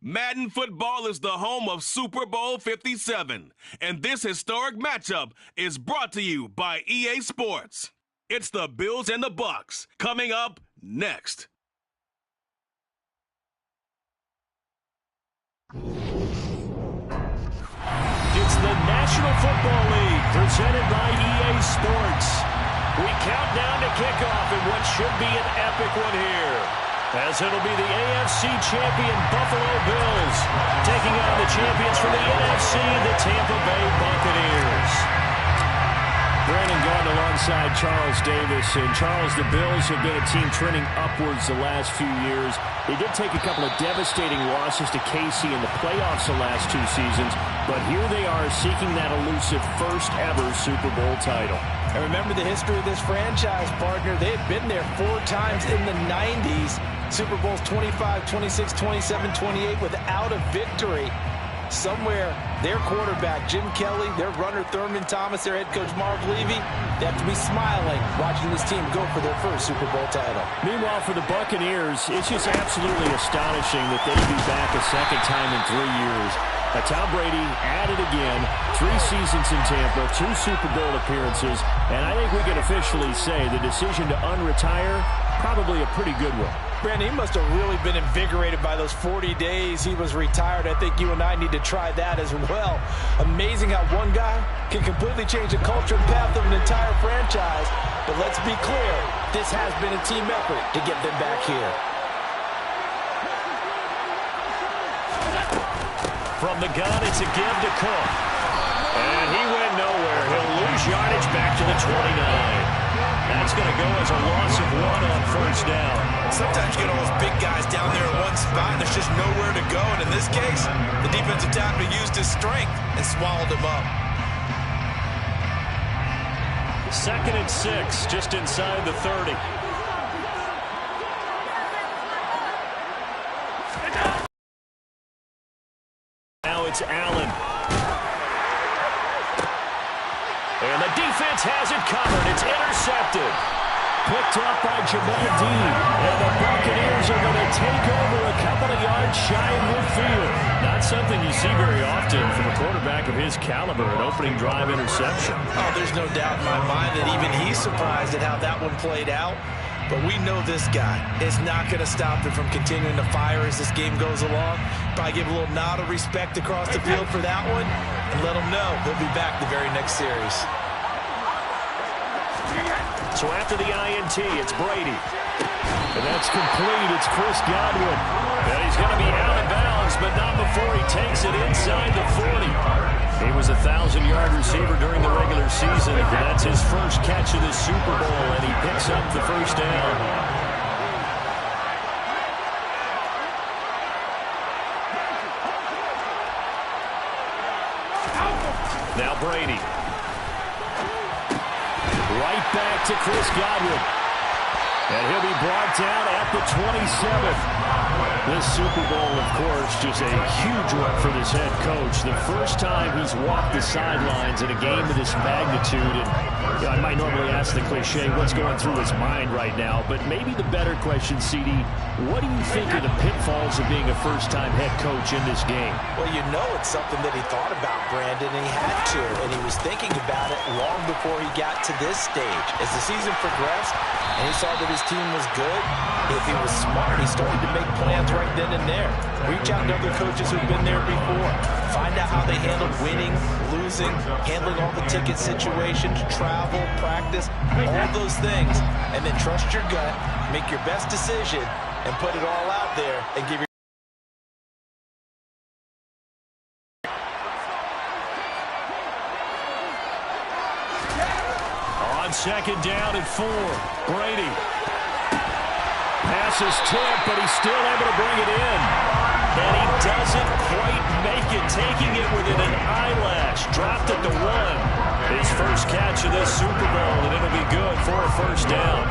Madden Football is the home of Super Bowl 57, and this historic matchup is brought to you by EA Sports. It's the Bills and the Bucs, coming up next. It's the National Football League, presented by EA Sports. We count down to kickoff in what should be an epic one here, as it'll be the AFC champion Buffalo Bills taking on the champions from the NFC, the Tampa Bay Buccaneers. Brandon Gaudin alongside Charles Davis. And Charles, the Bills have been a team trending upwards the last few years. They did take a couple of devastating losses to KC in the playoffs the last 2 seasons, but here they are seeking that elusive first ever Super Bowl title. And remember the history of this franchise, partner. They had been there 4 times in the 90s. Super Bowls 25, 26, 27, 28 without a victory. Somewhere, their quarterback, Jim Kelly, their runner, Thurman Thomas, their head coach, Marv Levy, they have to be smiling watching this team go for their first Super Bowl title. Meanwhile, for the Buccaneers, it's just absolutely astonishing that they'd be back a second time in 3 years. Tom Brady at it again, 3 seasons in Tampa, 2 Super Bowl appearances, and I think we can officially say the decision to unretire, probably a pretty good one. Brandon, he must have really been invigorated by those 40 days he was retired. I think you and I need to try that as well. Amazing how one guy can completely change the culture and path of an entire franchise. But let's be clear, this has been a team effort to get them back here. From the gun, it's a give to Cook. And he went nowhere. He'll lose yardage back to the 29. That's going to go as a loss of 1 on first down. Sometimes you get all those big guys down there in one spot, and there's just nowhere to go. And in this case, the defensive tackle used his strength and swallowed him up. 2nd and 6, just inside the 30. Now it's Allen. And the defense has it covered. It's intercepted. Picked up by Jamal Dean. And the Buccaneers are going to take over a couple of yards shy of midfield. Not something you see very often from a quarterback of his caliber, an opening drive interception. Oh, there's no doubt in my mind that even he's surprised at how that one played out. But we know this guy is not going to stop him from continuing to fire as this game goes along. Probably give a little nod of respect across the field for that one and let him know he'll be back the very next series. So after the INT, it's Brady. And that's complete. It's Chris Godwin. And he's going to be out of bounds, but not before he takes it inside the 40. He was a 1,000-yard receiver during the regular season, but that's his first catch of the Super Bowl, and he picks up the first down. Now Brady. Right back to Chris Godwin. And he'll be brought down at the 27. This Super Bowl, of course, just a huge one for this head coach. The first time he's walked the sidelines in a game of this magnitude. And you know, I might normally ask the cliche, what's going through his mind right now? But maybe the better question, CD, what do you think are the pitfalls of being a first-time head coach in this game? Well, you know it's something that he thought about, Brandon, and he had to. And he was thinking about it long before he got to this stage. As the season progressed and he saw that his team was good, if he was smart, he started to make plans right then and there. Reach out to other coaches who've been there before. Find out how they handled winning, losing, handling all the ticket situations, travel, practice, all those things. And then trust your gut, make your best decision, and put it all out there and give your... On 2nd down and 4, Brady. Pass is tipped, but he's still able to bring it in. And he doesn't quite make it, taking it within an eyelash. Dropped it to 1. His first catch of this Super Bowl, and it'll be good for a first down.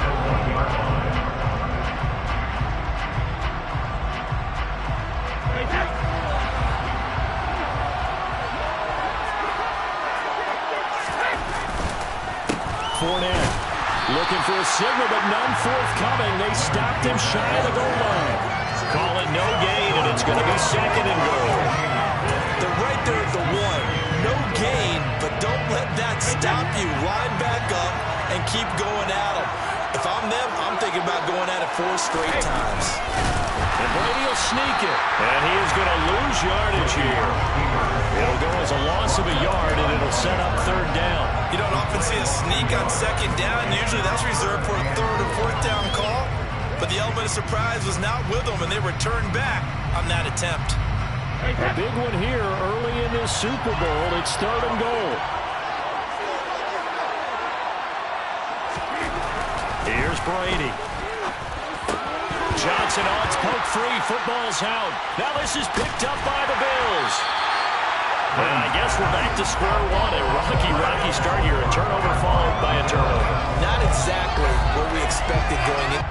Fournette Looking for a signal, but none forthcoming. They stopped him shy of the goal line. Call it no gain, and it's going to be second and goal. They're right there at the one. No gain, but don't let that stop you. Line back up and keep going at them. If I'm them, I'm thinking about going at it 4 straight times. And Brady will sneak it. And he is going to lose yardage here. It'll go as a loss of a yard, and it'll set up third down. You don't often see a sneak on second down. Usually that's reserved for a third or fourth down call. But the element of surprise was not with them, and they returned back on that attempt. A big one here early in this Super Bowl. It's third and goal. Here's Brady. Johnson odds poke free. Football's out. Now this is picked up by the Bills. And I guess we're back to square one. A rocky start here. A turnover followed by a turnover. Not exactly what we expected going in.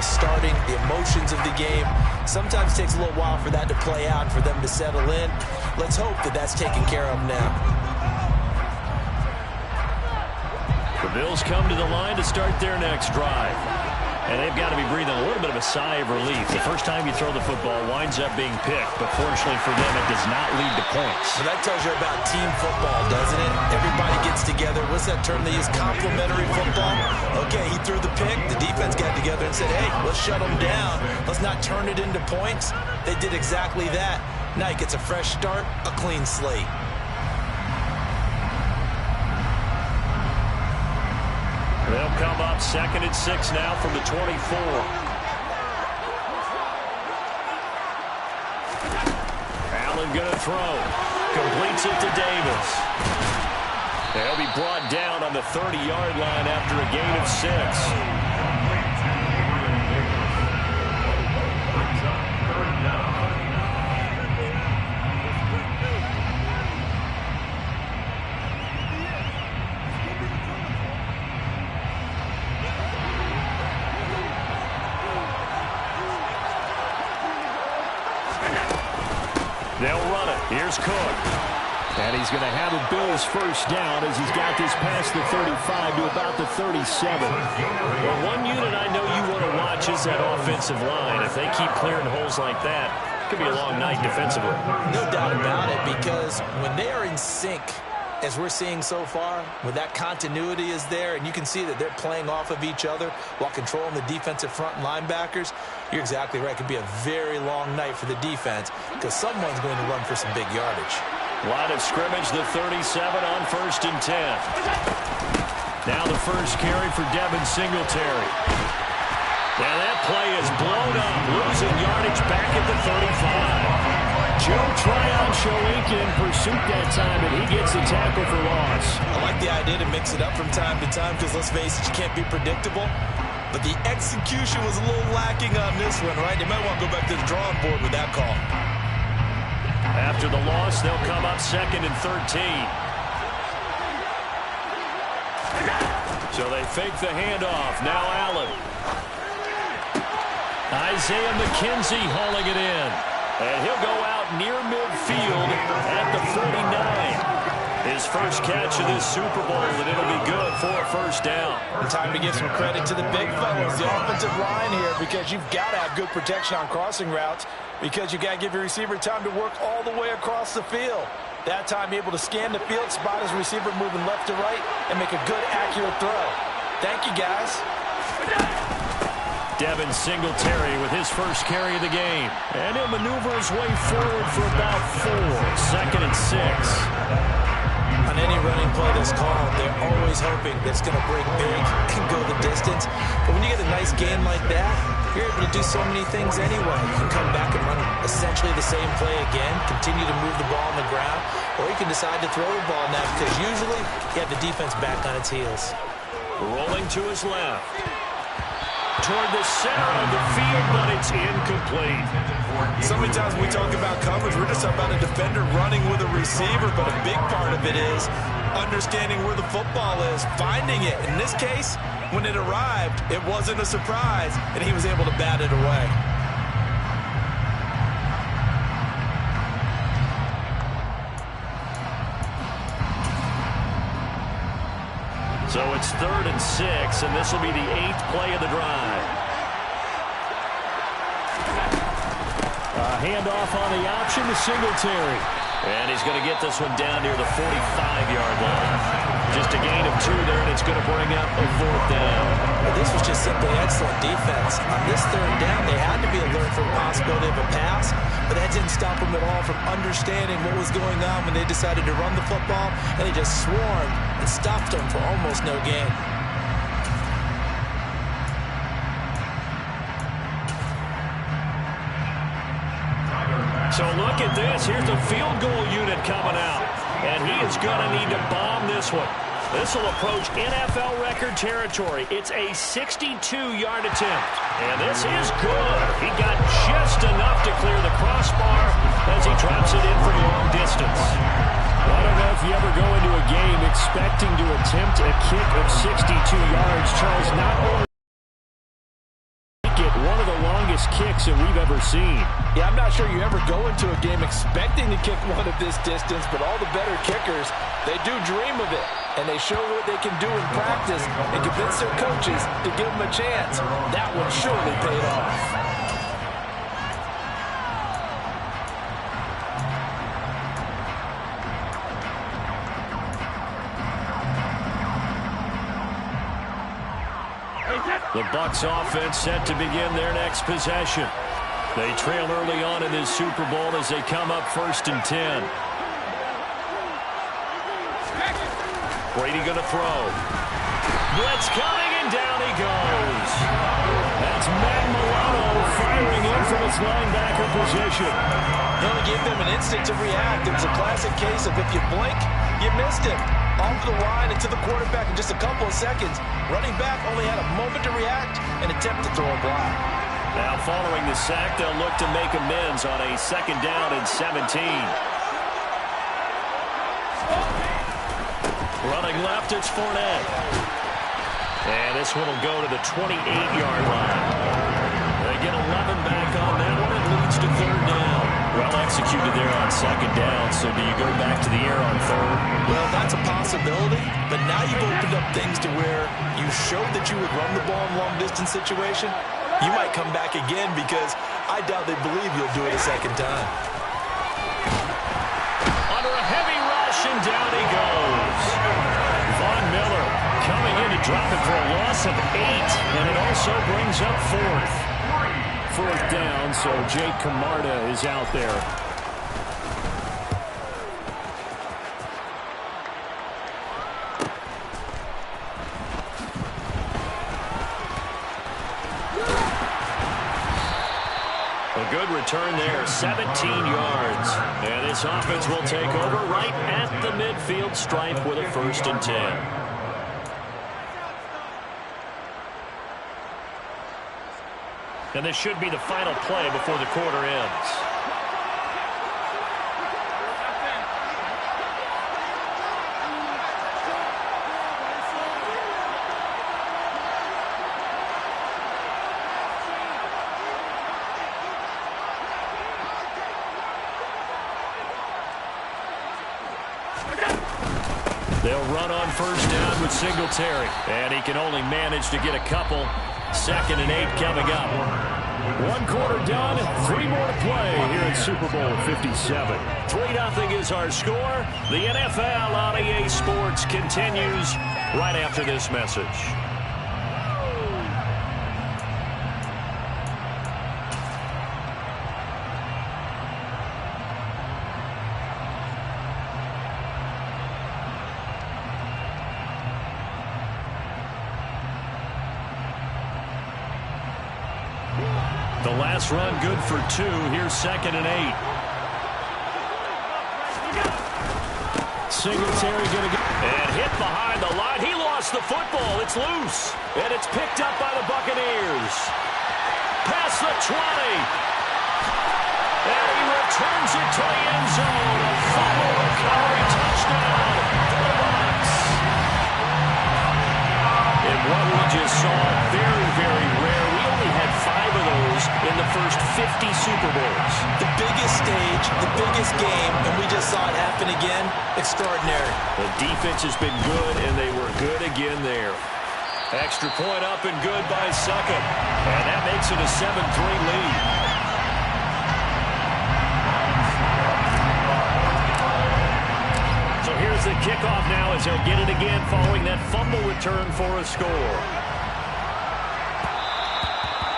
Starting, the emotions of the game. Sometimes it takes a little while for that to play out and for them to settle in. Let's hope that that's taken care of now. The Bills come to the line to start their next drive. And they've got to be breathing a little bit of a sigh of relief. The first time you throw the football winds up being picked, but fortunately for them, it does not lead to points. Well, that tells you about team football, doesn't it? Everybody gets together. What's that term they use? Complementary football? Okay, he threw the pick. The defense got together and said, hey, let's shut them down. Let's not turn it into points. They did exactly that. Now he gets a fresh start, a clean slate. They'll come up 2nd and 6 now from the 24. Allen going to throw. Completes it to Davis. They'll be brought down on the 30-yard line after a gain of 6. They'll run it. Here's Cook. And he's going to have a Bills first down as he's got this past the 35 to about the 37. Well, one unit I know you want to watch is that offensive line. If they keep clearing holes like that, it could be a long night defensively. No doubt about it, because when they are in sync, as we're seeing so far, when that continuity is there, and you can see that they're playing off of each other while controlling the defensive front and linebackers, you're exactly right. It could be a very long night for the defense because someone's going to run for some big yardage. Line of scrimmage, the 37 on 1st and 10. Now the first carry for Devin Singletary. Now that play is blown up, losing yardage back at the 35. Joe Tryon showing in pursuit that time, and he gets the tackle for loss. I like the idea to mix it up from time to time because, let's face it, you can't be predictable. But the execution was a little lacking on this one, right? They might want to go back to the drawing board with that call. After the loss, they'll come up 2nd and 13. So they fake the handoff. Now Allen. Isaiah McKenzie hauling it in. And he'll go out near midfield at the 49. His first catch of this Super Bowl, and it'll be good for a first down. And time to give some credit to the big fellas, the offensive line here, because you've got to have good protection on crossing routes, because you've got to give your receiver time to work all the way across the field. That time, able to scan the field, spot his receiver moving left to right, and make a good, accurate throw. Thank you, guys. Devin Singletary with his first carry of the game. And he'll maneuver his way forward for about 4. 2nd and 6. On any running play that's called, they're always hoping that it's going to break big and go the distance. But when you get a nice game like that, you're able to do so many things anyway. You can come back and run essentially the same play again, continue to move the ball on the ground, or you can decide to throw the ball now because usually you have the defense back on its heels. Rolling to his left. Toward the center of the field, but it's incomplete. So many times when we talk about coverage, we're just talking about a defender running with a receiver, but a big part of it is understanding where the football is, finding it. In this case, when it arrived, it wasn't a surprise, and he was able to bat it away. So it's 3rd and 6, and this will be the 8th play of the drive. A handoff on the option to Singletary. And he's going to get this one down near the 45-yard line. Just a gain of 2 there, and it's going to bring up a 4th down. Well, this was just simply excellent defense. On this 3rd down, they had to be alert for the possibility of a pass, but that didn't stop them at all from understanding what was going on when they decided to run the football, and they just swarmed and stopped them for almost no gain. So look at this. Here's the field goal unit coming out. And he is going to need to bomb this one. This will approach NFL record territory. It's a 62-yard attempt. And this is good. He got just enough to clear the crossbar as he drops it in from long distance. I don't know if you ever go into a game expecting to attempt a kick of 62 yards. Charles, not only get one of the longest kicks that we've ever seen. Yeah, I'm not sure you ever go into a game expecting to kick one of this distance, but all the better kickers, they do dream of it, and they show what they can do in practice and convince their coaches to give them a chance. That one surely paid off. The Bucs offense set to begin their next possession. They trail early on in this Super Bowl as they come up 1st and 10. Brady going to throw. Blitz coming, and down he goes. That's Matt Milano firing in from his linebacker position. He only gave them an instant to react. It was a classic case of if you blink, you missed him. Off the line and to the quarterback in just a couple of seconds. Running back only had a moment to react and attempt to throw a block. Now following the sack, they'll look to make amends on a 2nd down and 17. Running left, it's Fournette. And this one will go to the 28-yard line. They get 11 back on that one. It leads to 3rd down. Well executed there on 2nd down, so do you go back to the air on 3rd? Well, that's a possibility, but now you've opened up things to where you showed that you would run the ball in long-distance situation. You might come back again because I doubt they believe you'll do it a 2nd time. Under a heavy rush, and down he goes. Von Miller coming in to drop it for a loss of 8, and it also brings up 4th. 4th down, so Jake Camarda is out there. A good return there, 17 yards. And this offense will take over right at the midfield stripe with a 1st and 10. And this should be the final play before the quarter ends. They'll run on 1st down with Singletary. And he can only manage to get a couple. 2nd and 8 coming up. 1 quarter done, 3 more to play here in Super Bowl 57. 3-0 is our score. The NFL on EA Sports continues right after this message. The last run good for 2. Here's 2nd and 8. Singletary going to go. And hit behind the line. He lost the football. It's loose. And it's picked up by the Buccaneers. Past the 20. And he returns it to the end zone. A fumble recovery touchdown for the Bucs. And what we just first 50 Super Bowls. The biggest stage, the biggest game, and we just saw it happen again. Extraordinary. The defense has been good, and they were good again there. Extra point up and good by Suckup. And that makes it a 7-3 lead. So here's the kickoff now as they'll get it again following that fumble return for a score.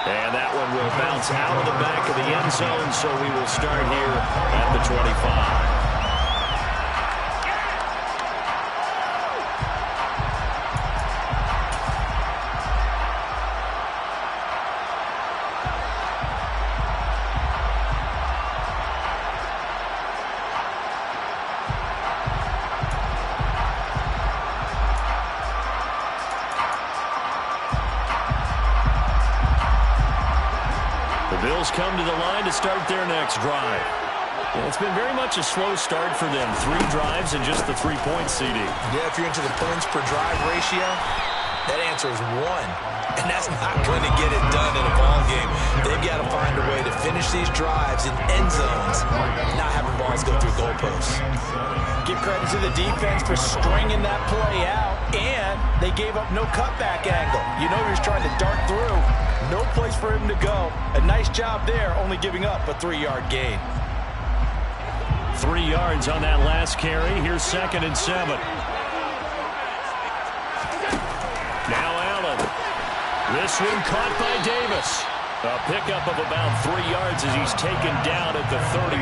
And that one will bounce out of the back of the end zone, so we will start here at the 25. Bills come to the line to start their next drive. Well, it's been very much a slow start for them. 3 drives and just the 3 points, CD. Yeah, if you're into the points per drive ratio, that answer is 1. And that's not going to get it done in a ball game. They've got to find a way to finish these drives in end zones, not having balls go through goalposts. Give credit to the defense for stringing that play out, and they gave up no cutback angle. You know he was trying to dart through. No place for him to go. A nice job there, only giving up a 3-yard gain. 3 yards on that last carry. Here's 2nd and 7. Now Allen. This one caught by Davis. A pickup of about 3 yards as he's taken down at the 31.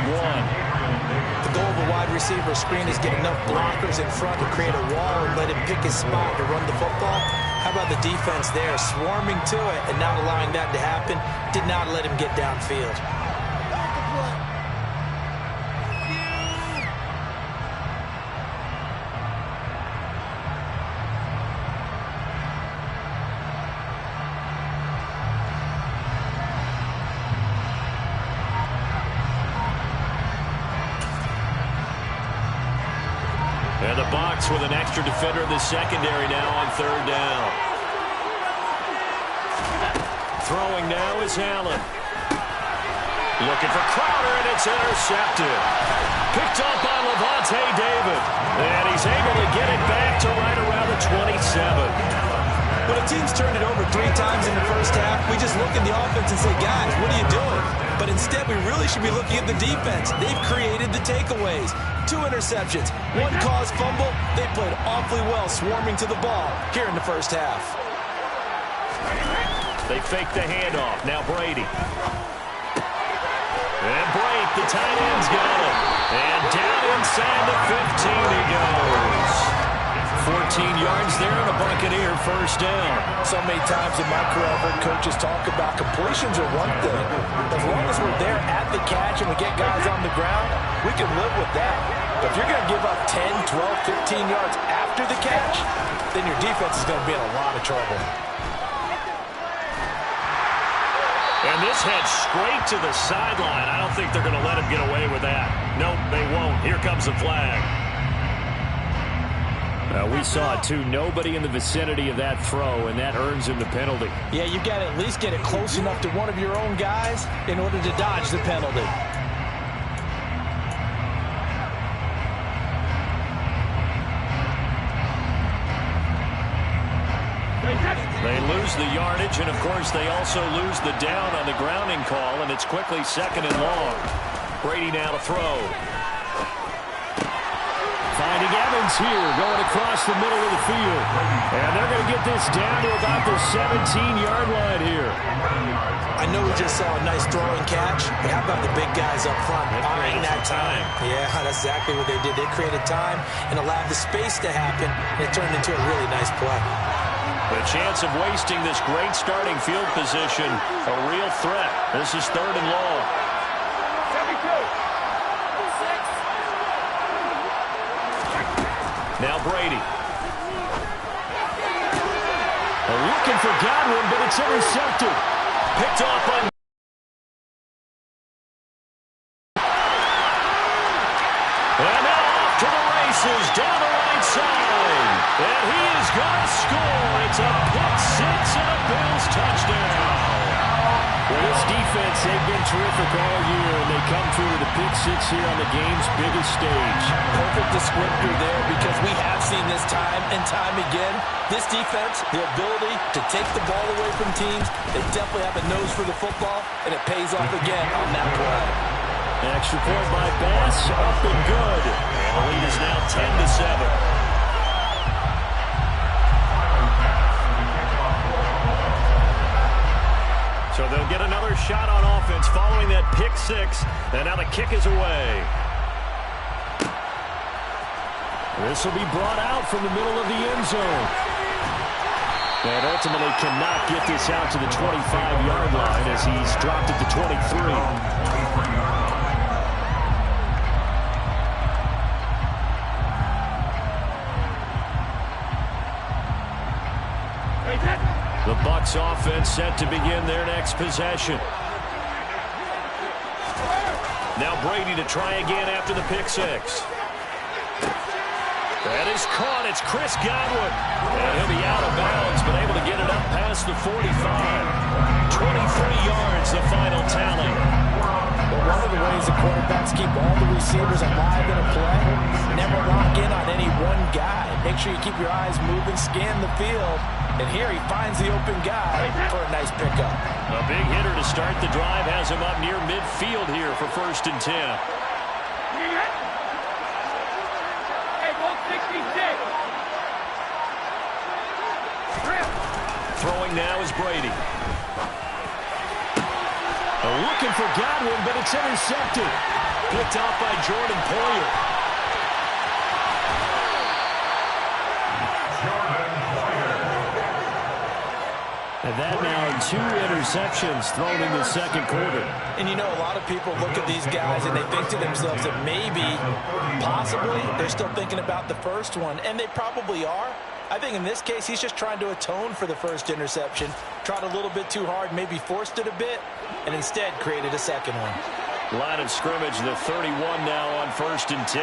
The goal of a wide receiver screen is get enough blockers in front to create a wall and let him pick his spot to run the football. How about the defense there, swarming to it and not allowing that to happen? Did not let him get downfield. And the box with an extra defender in the secondary now on 3rd down. Throwing now is Allen. Looking for Crowder, and it's intercepted. Picked up by Levante David. And he's able to get it back to right around the 27. When a team's turned it over 3 times in the first half, we just look at the offense and say, guys, what are you doing? But instead, we really should be looking at the defense. They've created the takeaways. 2 interceptions, 1 caused fumble. They played awfully well swarming to the ball here in the first half. They fake the handoff. Now Brady. And Brake, the tight end's got him. And down inside the 15 he goes. 14 yards there and a Buccaneer first down. So many times in my career, I've heard coaches talk about completions are one thing. As long as we're there at the catch and we get guys on the ground, we can live with that. But if you're going to give up 10, 12, 15 yards after the catch, then your defense is going to be in a lot of trouble. And this head straight to the sideline. I don't think they're going to let him get away with that. Nope, they won't. Here comes the flag. We saw it, too. Nobody in the vicinity of that throw, and that earns him the penalty. Yeah, you've got to at least get it close enough to one of your own guys in order to dodge the penalty. They lose the yardage, and, of course, they also lose the down on the grounding call, and it's quickly 2nd and long. Brady now to throw. Finding Evans here, going across the middle of the field. And they're going to get this down to about the 17-yard line here. I know we just saw a nice throwing catch, but how about the big guys up front buying that time? Yeah, that's exactly what they did. They created time and allowed the space to happen, and it turned into a really nice play. The chance of wasting this great starting field position, a real threat. This is 3rd and long. Now Brady. Looking for Godwin, but it's intercepted. Picked off by... And now off to the races, down the right side. And he is going to score. It's a pick 6 and a Bills touchdown. Well, this defense, they've been terrific all year, and they come through with a pick six here on the game's biggest stage. Perfect descriptor there, because we have seen this time and time again. This defense, the ability to take the ball away from teams, they definitely have a nose for the football, and it pays off again on that play. An extra point by Bass, up and good. And the lead is now 10-7. So they'll get another shot on offense following that pick six. And now the kick is away. This will be brought out from the middle of the end zone. And ultimately cannot get this out to the 25-yard line as he's dropped at the 23. The Bucs offense set to begin their next possession. Now Brady to try again after the pick six. That is caught. It's Chris Godwin. And he'll be out of bounds, but able to get it up past the 45. 23 yards, the final tally. Well, one of the ways the quarterbacks keep all the receivers alive in a play, never lock in on any one guy. Make sure you keep your eyes moving, scan the field. And here he finds the open guy for a nice pickup. A big hitter to start the drive has him up near midfield here for 1st and 10. Throwing now is Brady. Looking for Godwin, but it's intercepted. Picked off by Jordan Poyer. And that now 2 interceptions thrown in the second quarter. And you know, a lot of people look at these guys and they think to themselves that maybe, possibly, they're still thinking about the first one. And they probably are. I think in this case, he's just trying to atone for the first interception. Tried a little bit too hard, maybe forced it a bit, and instead created a second one. Line of scrimmage, the 31 now on 1st and 10.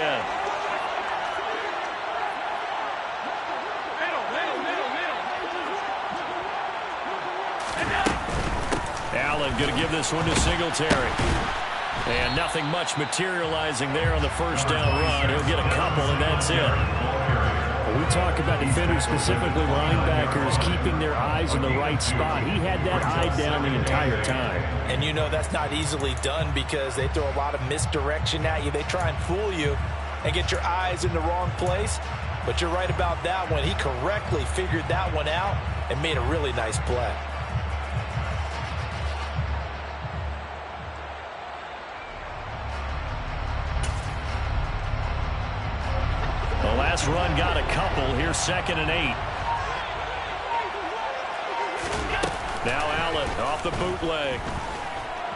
Allen going to give this one to Singletary. And nothing much materializing there on the first down run. He'll get a couple, and that's it. When we talk about defenders, specifically linebackers, keeping their eyes in the right spot, he had that eye down the entire time. And you know that's not easily done because they throw a lot of misdirection at you. They try and fool you and get your eyes in the wrong place. But you're right about that one. He correctly figured that one out and made a really nice play. The last run got a couple. Here's 2nd and 8. Now Allen off the bootleg.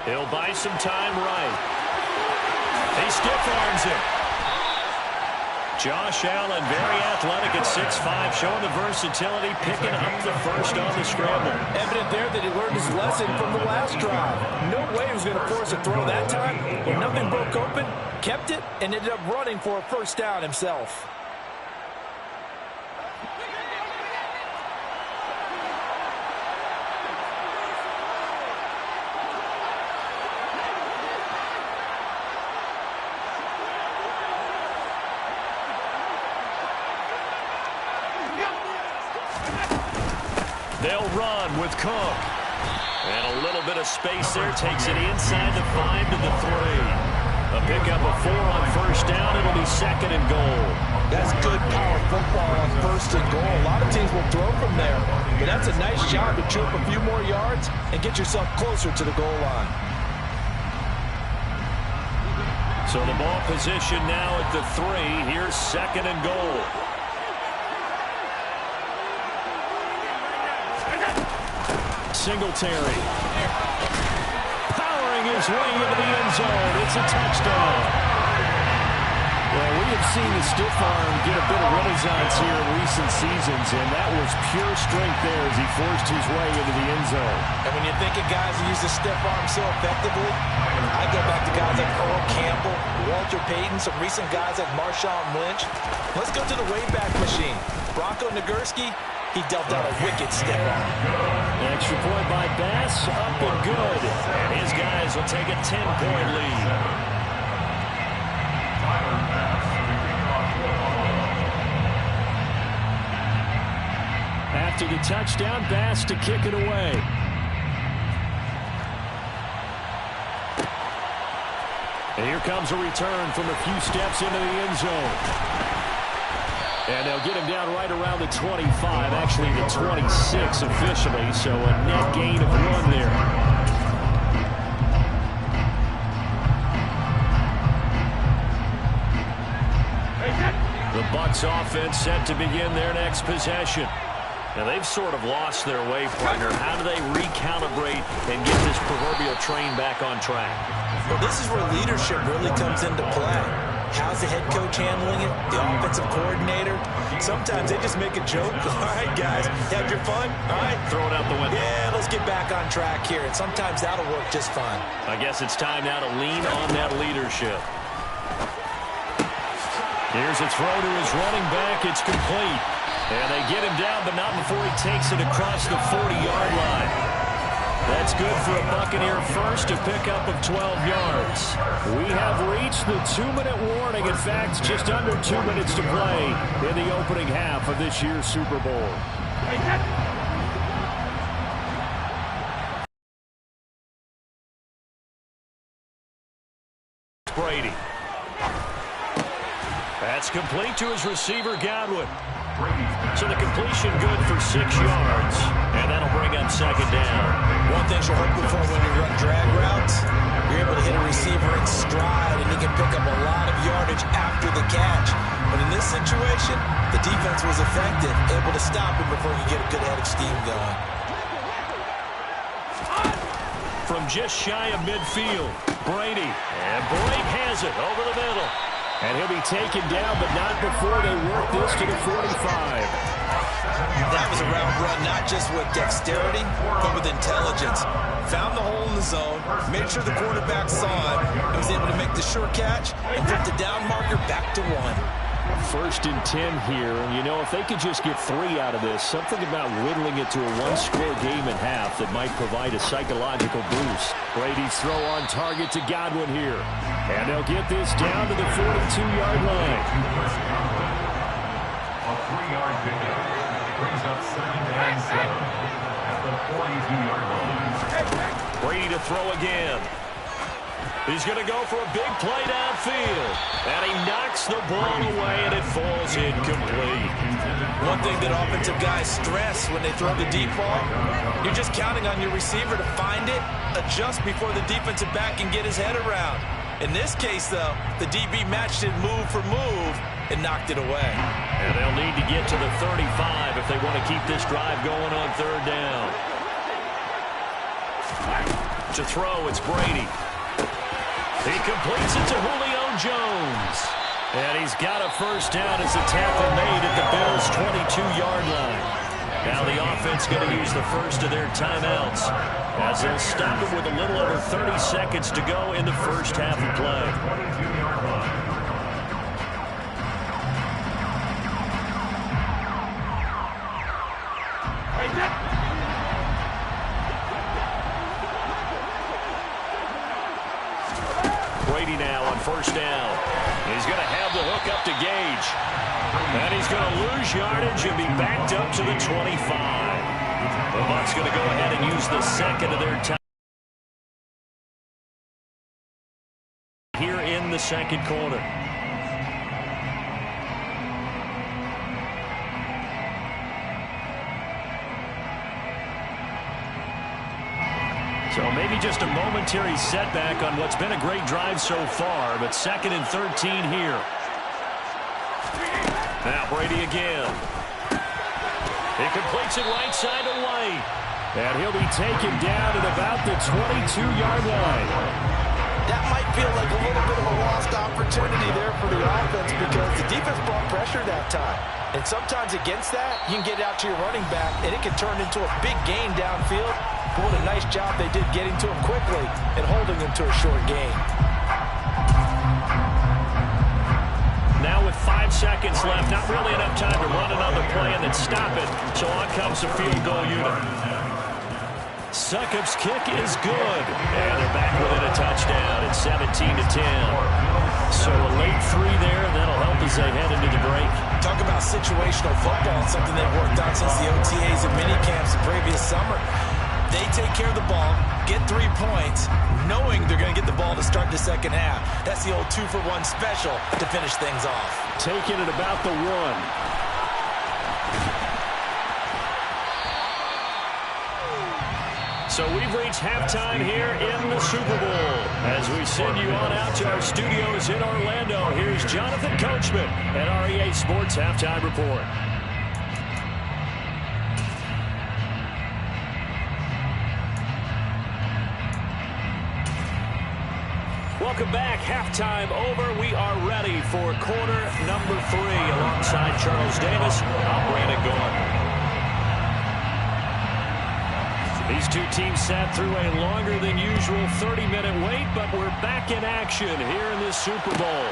He'll buy some time right. He stiff arms it. Josh Allen, very athletic at 6'5", showing the versatility, picking up the first on the scramble. Evident there that he learned his lesson from the last drive. No way he was going to force a throw that time. When nothing broke open, kept it, and ended up running for a first down himself. They'll run with Cook. And a little bit of space there. Takes it inside the 5 to the 3. A pickup of 4 on first down. It'll be 2nd and goal. That's good power football on 1st and goal. A lot of teams will throw from there. But that's a nice job to chew up a few more yards and get yourself closer to the goal line. So the ball position now at the 3. Here's 2nd and goal. Singletary powering his way into the end zone. It's a touchdown. Well, we have seen the stiff arm get a bit of renaissance here in recent seasons, and that was pure strength there as he forced his way into the end zone. And when you think of guys who use the stiff arm so effectively, I go back to guys like Earl Campbell, Walter Payton, some recent guys like Marshawn Lynch. Let's go to the Wayback Machine. Bronco Nagurski, he dealt out a wicked stiff arm. Extra point by Bass, up and good. And his guys will take a 10-point lead. After the touchdown, Bass to kick it away. And here comes a return from a few steps into the end zone. And they'll get him down right around the 25, actually the 26 officially, so a net gain of 1 there. The Bucs offense set to begin their next possession. Now, they've sort of lost their way, partner. How do they recalibrate and get this proverbial train back on track? Well, this is where leadership really comes into play. How's the head coach handling it? The offensive coordinator? Sometimes they just make a joke. All right, guys, had your fun? All right. Throw it out the window. Yeah, let's get back on track here. And sometimes that'll work just fine. I guess it's time now to lean on that leadership. Here's a throw to his running back. It's complete. And they get him down, but not before he takes it across the 40-yard line. That's good for a Buccaneer first, a pickup of 12 yards. We have reached the 2-minute warning. In fact, just under 2 minutes to play in the opening half of this year's Super Bowl. Brady. That's complete to his receiver, Godwin. So the completion good for 6 yards, and that'll bring up second down. One thing you're hoping for when you run drag routes, you're able to hit a receiver in stride, and he can pick up a lot of yardage after the catch. But in this situation, the defense was effective, able to stop him before he could get a good head of steam going. From just shy of midfield, Brady. And Blake has it over the middle. And he'll be taken down, but not before they work this to the 45. That was a route run, not just with dexterity, but with intelligence. Found the hole in the zone, made sure the quarterback saw it, and was able to make the sure catch and put the down marker back to 1. 1st and 10 here, and you know, if they could just get 3 out of this, something about whittling it to a 1-score game at half that might provide a psychological boost. Brady's throw on target to Godwin here, and they'll get this down to the 42-yard line. A 3-yard pickup brings up 2nd and 7 at the 42-yard line. Brady to throw again. He's going to go for a big play downfield. And he knocks the ball away, and it falls incomplete. One thing that offensive guys stress when they throw the deep ball, you're just counting on your receiver to find it, adjust before the defensive back can get his head around. In this case, though, the DB matched it move for move and knocked it away. And they'll need to get to the 35 if they want to keep this drive going on 3rd down. To throw, it's Brady. He completes it to Julio Jones. And he's got a 1st down as the tackle made at the Bills' 22-yard line. Now the offense going to use the first of their timeouts as they'll stop it with a little over 30 seconds to go in the first half of play. Brady now on 1st down. He's going to have the hook up to Gage. And he's going to lose yardage and be backed up to the 25. The Bucs going to go ahead and use the 2nd of their time here in the 2nd quarter. So maybe just a momentary setback on what's been a great drive so far, but 2nd and 13 here. Now Brady again. He completes it right side to White. And he'll be taken down at about the 22-yard line. That might feel like a little bit of a lost opportunity there for the offense because the defense brought pressure that time. And sometimes against that, you can get out to your running back, and it can turn into a big gain downfield. But what a nice job they did getting to him quickly and holding him to a short gain. Now with 5 5 seconds left. Not really enough time to run another play and then stop it. So on comes the field goal unit. Succop's kick is good. And they're back within a touchdown at 17-10. So a late 3 there, and that'll help as they head into the break. Talk about situational football, something they've worked on since the OTAs and minicamps the previous summer. They take care of the ball, get 3 points, knowing they're going to get the ball to start the second half. That's the old 2-for-1 special to finish things off. Taking it about the 1. So we've reached halftime here in the Super Bowl. As we send you on out to our studios in Orlando, here's Jonathan Coachman at our EA Sports Halftime Report. Welcome back. Halftime over. We are ready for quarter number 3 alongside Charles Davis. I'm Brandon Gaudin. These two teams sat through a longer than usual 30-minute wait, but we're back in action here in this Super Bowl.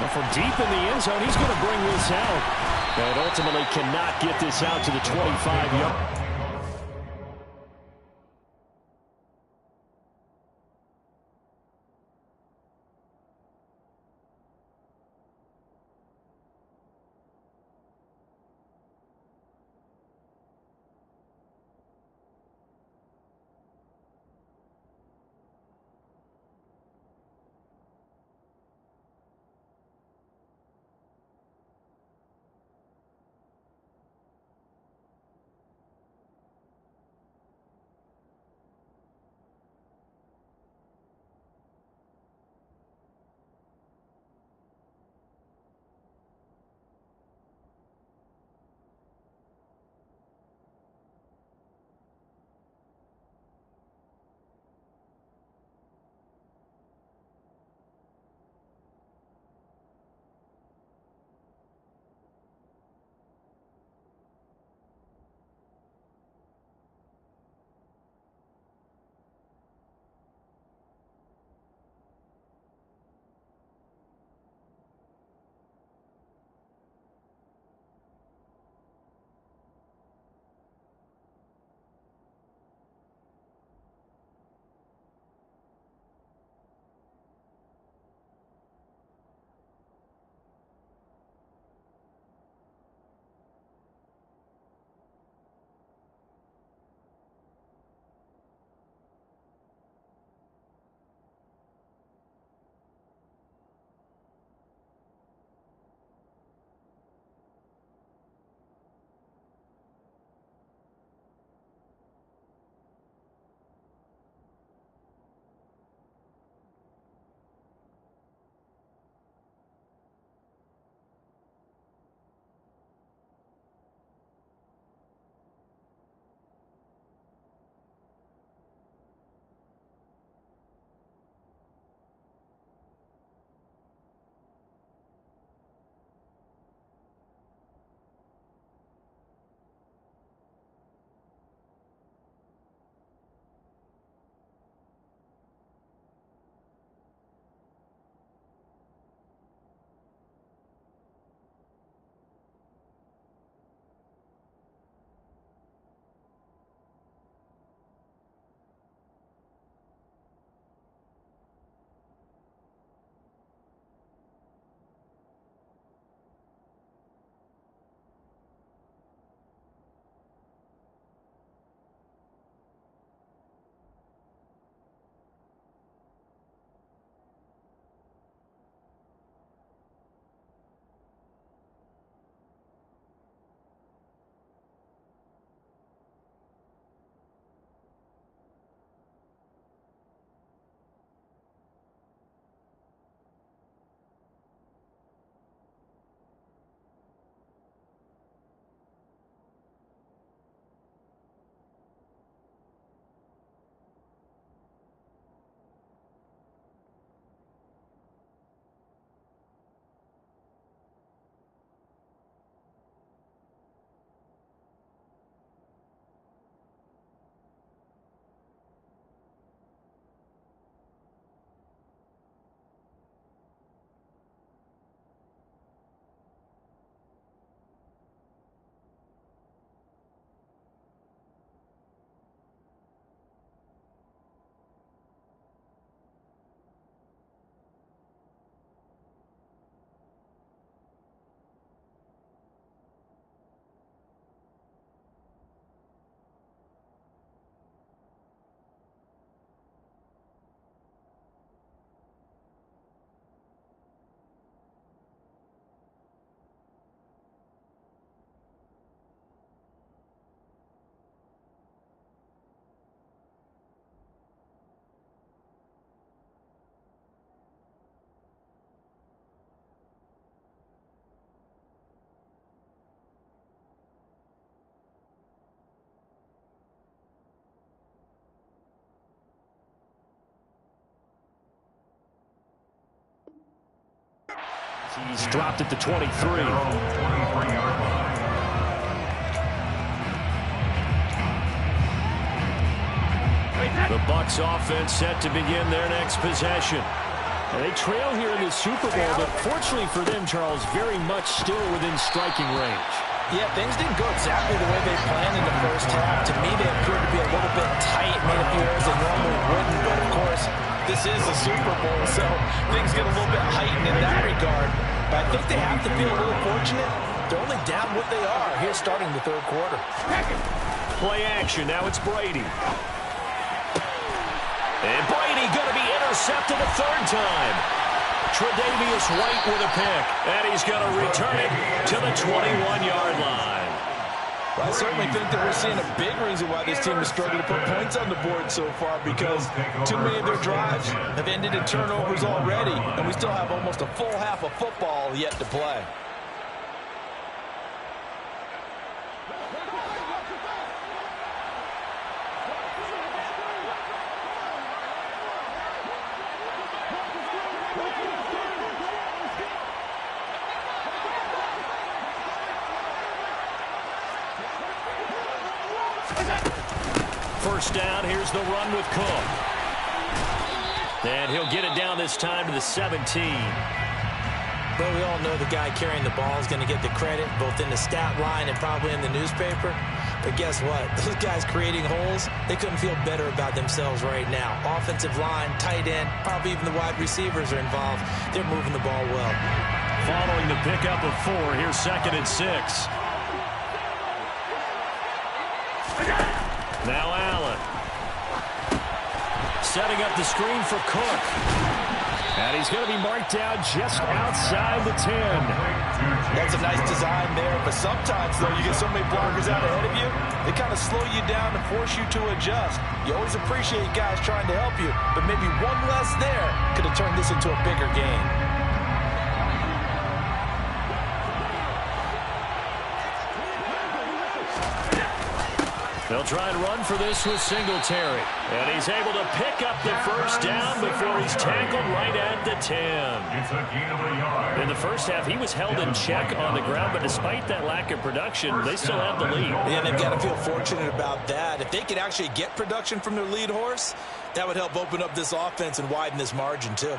Now from deep in the end zone, he's going to bring this out. And ultimately cannot get this out to the 25-yard. He's dropped at the 23. The Bucs offense set to begin their next possession. And they trail here in the Super Bowl, but fortunately for them, Charles, very much still within striking range. Yeah, things didn't go exactly the way they planned in the first half. To me, they appeared to be a little bit tight, made a few errors they normally wouldn't. But, of course, this is a Super Bowl, so things get a little bit heightened in that regard. But I think they have to feel a little fortunate. They're only down what they are here starting the third quarter. Play action. Now it's Brady. And Brady going to be intercepted a third time. Tre'Davious White with a pick. And he's going to return it to the 21-yard line. Well, I certainly think that we're seeing a big reason why this team is struggling to put points on the board so far, because too many of their drives have ended in turnovers already, and we still have almost a full half of football yet to play. First down, here's the run with Cook. And he'll get it down this time to the 17. But we all know the guy carrying the ball is going to get the credit, both in the stat line and probably in the newspaper. But guess what? Those guys creating holes, they couldn't feel better about themselves right now. Offensive line, tight end, probably even the wide receivers are involved. They're moving the ball well. Following the pickup of 4, here's 2nd and 6. Now Allen. Setting up the screen for Cook. And he's going to be marked down just outside the 10. That's a nice design there, but sometimes, though, you get so many blockers out ahead of you, they kind of slow you down and force you to adjust. You always appreciate guys trying to help you, but maybe one less there could have turned this into a bigger game. They'll try and run for this with Singletary. And he's able to pick up the first down before he's tackled right at the 10. It's a gain of a yard. In the first half, he was held in check on the ground, but despite that lack of production, they still have the lead. Yeah, they've got to feel fortunate about that. If they could actually get production from their lead horse, that would help open up this offense and widen this margin, too.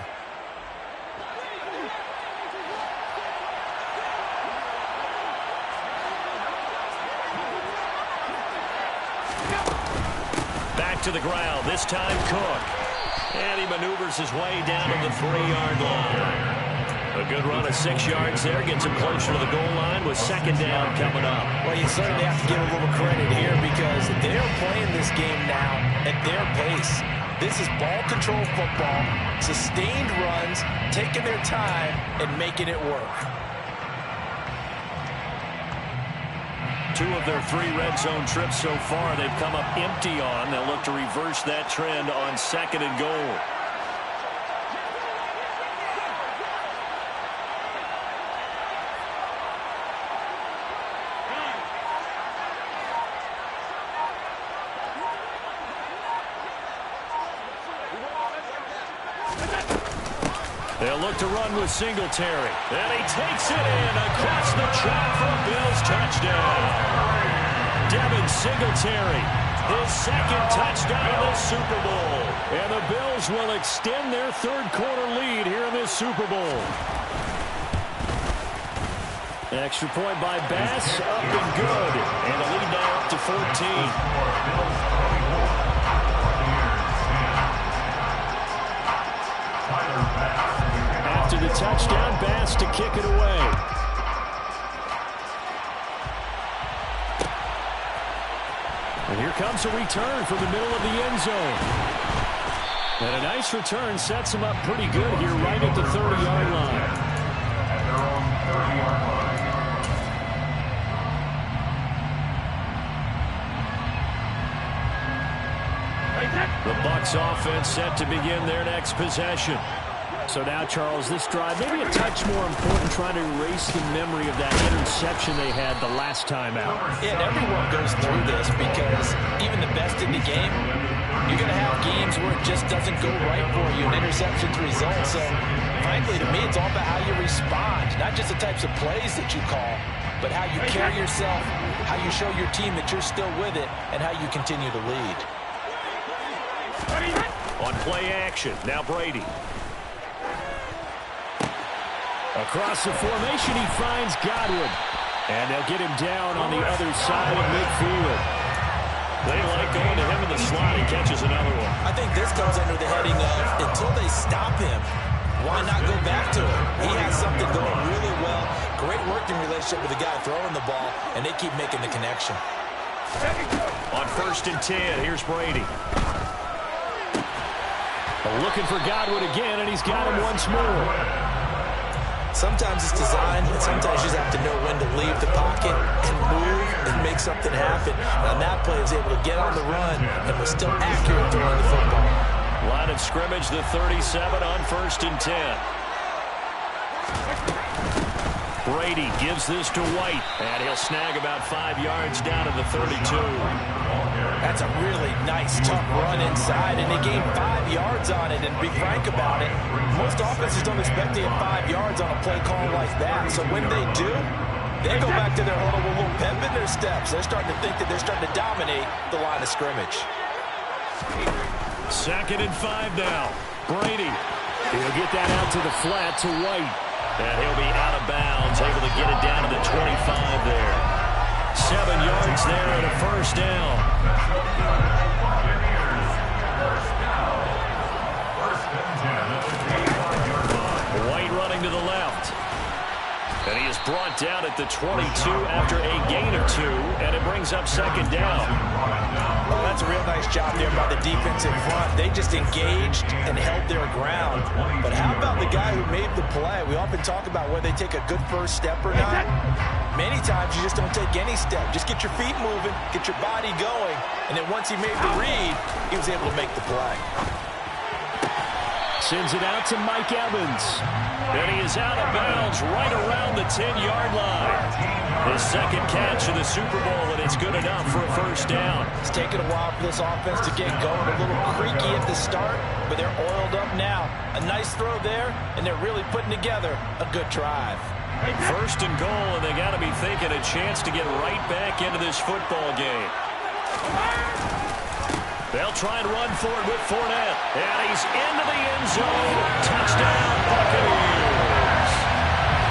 To the ground, this time Cook. And he maneuvers his way down to the 3-yard line. A good run of 6 yards there, gets him closer to the goal line with 2nd down coming up. Well, you certainly have to give a little credit here because they're playing this game now at their pace. This is ball control football, sustained runs, taking their time and making it work. 2 of their 3 red zone trips so far they've come up empty on. They'll look to reverse that trend on 2nd and goal. They'll look to run with Singletary. And he takes it in across the track for a Bills touchdown. Devin Singletary, his 2nd touchdown of the Super Bowl. And the Bills will extend their third quarter lead here in this Super Bowl. Extra point by Bass, up and good. And the lead now up to 14. After the touchdown, Bass to kick it away. And here comes a return from the middle of the end zone. And a nice return sets him up pretty good here right at the 30-yard line. At their own 30-yard line. The Bucs offense set to begin their next possession. So now, Charles, this drive maybe a touch more important, trying to erase the memory of that interception they had the last time out. Yeah, and everyone goes through this because even the best in the game, you're going to have games where it just doesn't go right for you and interceptions result. So Frankly, to me, it's all about how you respond, not just the types of plays that you call, but how you carry yourself, how you show your team that you're still with it, and how you continue to lead. On play action, now Brady. Across the formation, he finds Godwin. And they'll get him down on the other side of midfield. They like going to him in the slot. He catches another one. I think this comes under the heading of, until they stop him, why not go back to him? He has something going really well. Great working relationship with the guy throwing the ball, and they keep making the connection. On 1st and 10, here's Brady. Looking for Godwin again, and he's got him once more. Sometimes it's design, and sometimes you just have to know when to leave the pocket and move and make something happen. And on that play, he was able to get on the run and was still accurate throwing the football. Line of scrimmage, the 37 on 1st and 10. Brady gives this to White, and he'll snag about 5 yards down to the 32. That's a really nice, tough run inside, and they gained 5 yards on it. And to be frank about it, most offenses don't expect to get 5 yards on a play call like that. So when they do, they go back to their huddle with a little pep in their steps. They're starting to think that they're starting to dominate the line of scrimmage. 2nd and 5 now. Brady. He'll get that out to the flat to White. And he'll be out of bounds, able to get it down to the 25 there. 7 yards there and a 1st down. White running to the left. And he is brought down at the 22 after a gain of 2, and it brings up 2nd down. Well, that's a real nice job there by the defense in front. They just engaged and held their ground. But how about the guy who made the play? We often talk about whether they take a good first step or not. Many times you just don't take any step. Just get your feet moving, get your body going, and then once he made the read, he was able to make the play. Sends it out to Mike Evans. And he is out of bounds right around the 10-yard line. His 2nd catch of the Super Bowl, and it's good enough for a 1st down. It's taken a while for this offense to get going. A little creaky at the start, but they're oiled up now. A nice throw there, and they're really putting together a good drive. 1st and goal, and they got to be thinking a chance to get right back into this football game. They'll try and run for it with Fournette. And he's into the end zone. Touchdown, Buccaneers.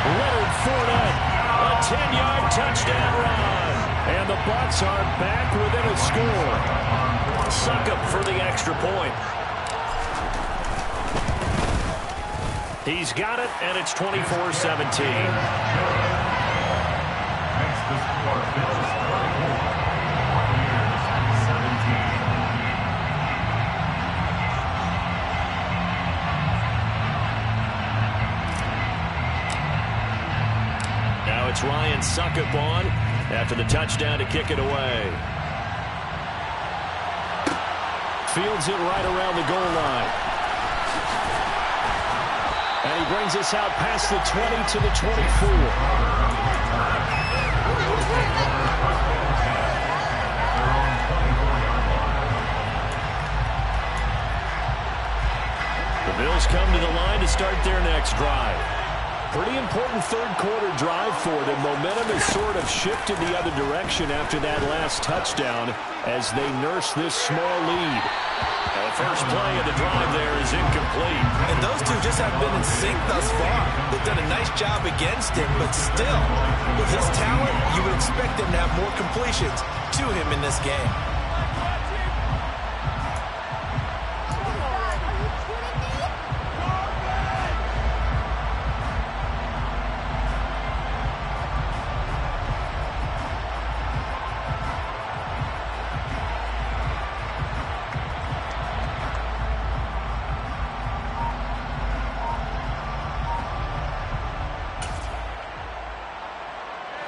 Leonard Fournette, a 10-yard touchdown run. And the Bucs are back within a score. Succop for the extra point. He's got it, and it's 24-17. Next to score, Bills 44, Buccaneers 17. Now it's Ryan Succop on after the touchdown to kick it away. Fields it right around the goal line. And he brings us out past the 20 to the 24. The Bills come to the line to start their next drive. Pretty important 3rd quarter drive for them. Momentum has sort of shifted the other direction after that last touchdown as they nurse this small lead. Now the first play of the drive there is incomplete. And those two just haven't been in sync thus far. They've done a nice job against him, but still, with his talent, you would expect them to have more completions to him in this game.